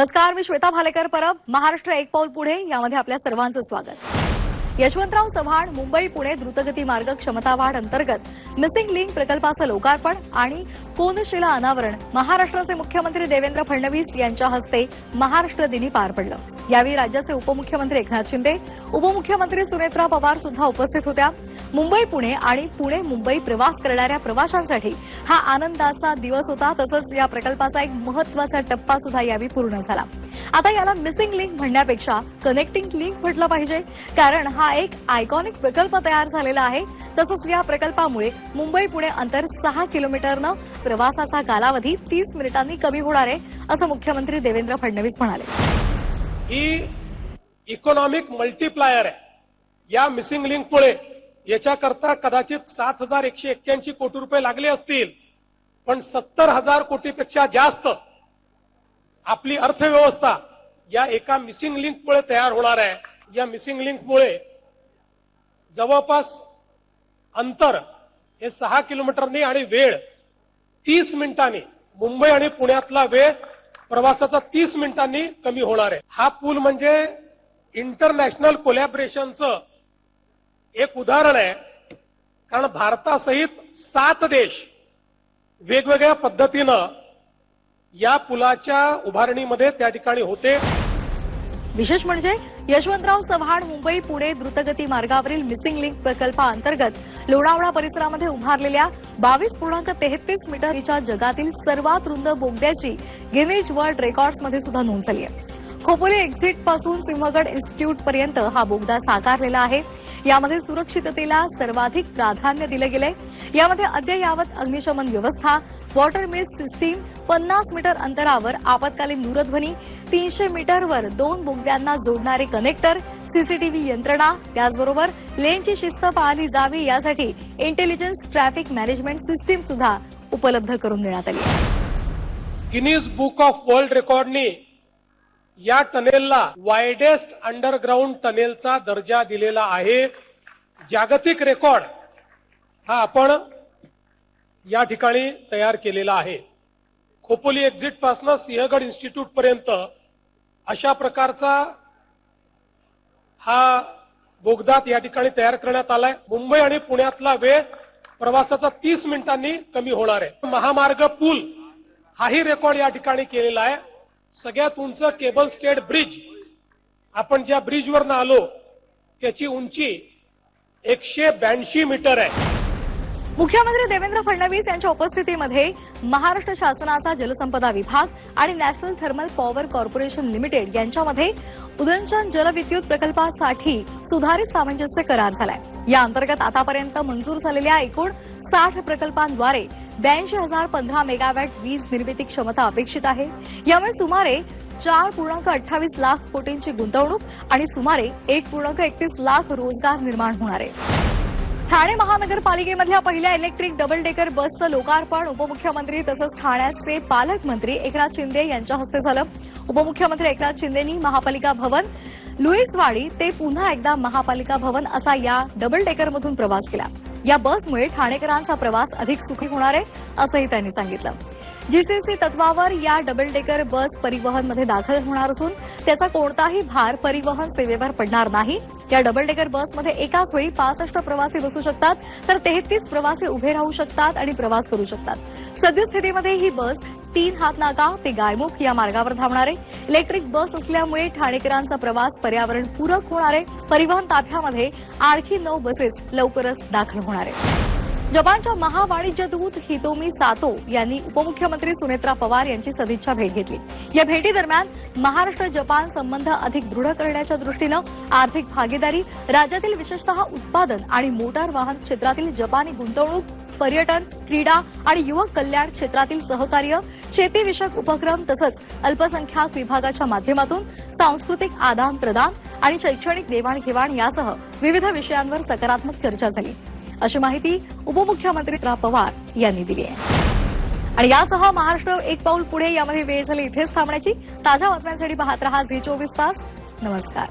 नमस्कार, मी श्वेता भालेकर परब. महाराष्ट्र एक पाऊल पुढे यामध्ये आपल्या सर्वांचं स्वागत. यशवंतराव चव्हाण मुंबई पुणे द्रुतगती मार्ग क्षमता वाढ अंतर्गत मिसिंग लिंक प्रकल्पाचं लोकार्पण आणि कोनशिला अनावरण महाराष्ट्राचे मुख्यमंत्री देवेंद्र फडणवीस यांच्या हस्ते महाराष्ट्र दिनी पार पडलं. यावेळी राज्याचे उपमुख्यमंत्री एकनाथ शिंदे, उपमुख्यमंत्री सुनेत्रा पवार सुद्धा उपस्थित होत्या. मुंबई पुणे आणि पुणे मुंबई प्रवास करणाऱ्या प्रवाशांसाठी हा आनंदाचा दिवस होता. तसंच या प्रकल्पाचा एक महत्त्वाचा टप्पा सुद्धा यावेळी पूर्ण झाला. आता याला मिसिंग लिंक म्हणण्यापेक्षा कनेक्टिंग लिंक म्हटलं पाहिजे, कारण हा एक आयकॉनिक प्रकल्प तयार झालेला आहे. तसंच या प्रकल्पामुळे मुंबई पुणे अंतर 6 किलोमीटरनं प्रवासाचा कालावधी 30 मिनिटांनी कमी होणार आहे, असं मुख्यमंत्री देवेंद्र फडणवीस म्हणाले. ही इकॉनॉमिक मल्टीप्लायर आहे. या मिसिंग लिंकमुळे याच्याकरता कदाचित 7,181 कोटी रुपये लागले असतील, पण 70,000 कोटीपेक्षा जास्त आपली अर्थव्यवस्था या एका मिसिंग लिंकमुळे तयार होणार आहे. या मिसिंग लिंकमुळे जवळपास अंतर हे 6 किलोमीटरनी आणि वेळ 30 मिनिटांनी, मुंबई आणि पुण्यातला वेळ प्रवासाचा 30 मिनिटांनी कमी होणार आहे. हा पूल म्हणजे इंटरनॅशनल कोलॅबरेशनचं एक उदाहरण आहे, कारण भारतासहित 7 देश वेगवेगळ्या पद्धतीनं या पुलाच्या उभारणीमध्ये त्या ठिकाणी होते. विशेष म्हणजे यशवंतराव चव्हाण मुंबई पुणे द्रुतगती मार्गावरील मिसिंग लिंक प्रकल्पाअंतर्गत लोणावळा परिसरामध्ये उभारलेल्या 22.33 मीटरच्या जगातील सर्वात रुंद बोगद्याची गिनीज वर्ल्ड रेकॉर्ड्समध्ये सुद्धा नोंद झाली आहे. खोपोली एक्झिट पासून सिंहगड इन्स्टिट्यूट पर्यंत हा बोगदा साकारलेला आहे. यामध्ये सुरक्षिततेला सर्वाधिक प्राधान्य दिलं गेलंय. यामध्ये अद्ययावत अग्निशमन व्यवस्था, वॉटर मिस्ट सिस्टीम, 50 मीटर अंतरावर आपत्कालीन दूरध्वनी, 300 मीटरवर 2 बोगद्यांना जोडणारे कनेक्टर, सीसीटीव्ही यंत्रणा, त्याचबरोबर लेनची शिस्त पाळली जावी यासाठी इंटेलिजन्स ट्रॅफिक मॅनेजमेंट सिस्टीम सुद्धा उपलब्ध करून देण्यात आली आहे. गिनीज बुक ऑफ वर्ल्ड रेकॉर्डनी या टनेलला वायडेस्ट अंडरग्राऊंड टनेलचा दर्जा दिलेला आहे. जागतिक रेकॉर्ड हा आपण या ठिकाणी तयार केलेला आहे. खोपोली एक्झिट पासून सिंहगड इन्स्टिट्यूट पर्यंत अशा प्रकारचा हा बोगदा या ठिकाणी तयार करण्यात आलाय. मुंबई आणि पुण्यातला वेळ प्रवासाचा 30 मिनिटांनी कमी होणार आहे. महामार्ग पूल हाही रेकॉर्ड या ठिकाणी केलेला आहे. सगळ्यात उंच केबल स्टेड ब्रिज, आपण ज्या ब्रिजवरनं आलो त्याची उंची 182 मीटर आहे. मुख्यमंत्री देवेंद्र फडणवीस यांच्या उपस्थितीमध्ये महाराष्ट्र शासनाचा जलसंपदा विभाग आणि national thermal power corporation limited यांच्यामध्ये उदंचन जलविद्युत प्रकल्पासाठी सुधारित सामंजस्य करार झालाय. या अंतर्गत आतापर्यंत मंजूर झालेल्या एकूण 60 प्रकल्पांद्वारे 82,015 मेगावॅट वीज निर्मिती क्षमता अपेक्षित आहे. यामुळे सुमारे 4.28 लाख कोटींची गुंतवणूक आणि सुमारे 1.31 लाख रोजगार निर्माण होणार आहे. ठाणे महानगरपालिकेमधल्या पहिल्या इलेक्ट्रिक डबल डेकर बसचं लोकार्पण उपमुख्यमंत्री तसंच ठाण्याचे पालकमंत्री एकनाथ शिंदे यांच्या हस्ते झालं. उपमुख्यमंत्री एकनाथ शिंदेंनी महापालिका भवन, लुईसवाडी ते पुन्हा एकदा महापालिका भवन असा या डबल डेकरमधून प्रवास केला. या बसमुळे ठाणेकरांचा प्रवास अधिक सुखी होणार आहे, असंही त्यांनी सांगितलं. जीसीसी तत्वावर या डबल डेकर बस परिवहनमध्ये दाखल होणार असून त्याचा कोणताही भार परिवहन सेवेवर पडणार नाही. या डबल डेकर बसमध्ये एकाच वेळी 65 प्रवासी बसू शकतात, तर 33 प्रवासी उभे राहू शकतात आणि प्रवास करू शकतात. सद्यस्थितीमध्ये ही बस 3 हातनाका ते गायमुख या मार्गावर धावणार आहे. इलेक्ट्रिक बस असल्यामुळे ठाणेकरांचा प्रवास पर्यावरणपूरक होणार आहे. परिवहन ताफ्यामध्ये आणखी 9 बसेस लवकरच दाखल होणार आहेत. जपानच्या महावाणिज्यदूत हितोमी सातो यांनी उपमुख्यमंत्री सुनेत्रा पवार यांची सदिच्छा भेट घेतली. या भेटीदरम्यान महाराष्ट्र जपान संबंध अधिक दृढ करण्याच्या दृष्टीनं आर्थिक भागीदारी, राज्यातील विशेषतः उत्पादन आणि मोटार वाहन क्षेत्रातील जपानी गुंतवणूक, पर्यटन, क्रीडा आणि युवक कल्याण क्षेत्रातील सहकार्य, शेतीविषयक उपक्रम तसंच अल्पसंख्याक विभागाच्या माध्यमातून सांस्कृतिक आदान प्रदान आणि शैक्षणिक देवाणघेवाण यासह विविध विषयांवर सकारात्मक चर्चा झाली, अशी माहिती उपमुख्यमंत्री पवार यांनी दिली आहे. आणि यासह महाराष्ट्र एक पाऊल पुढे यामध्ये वेळ झाली इथेच थांबण्याची. ताज्या बातम्यांसाठी पाहत रहा झी 24 तास. नमस्कार.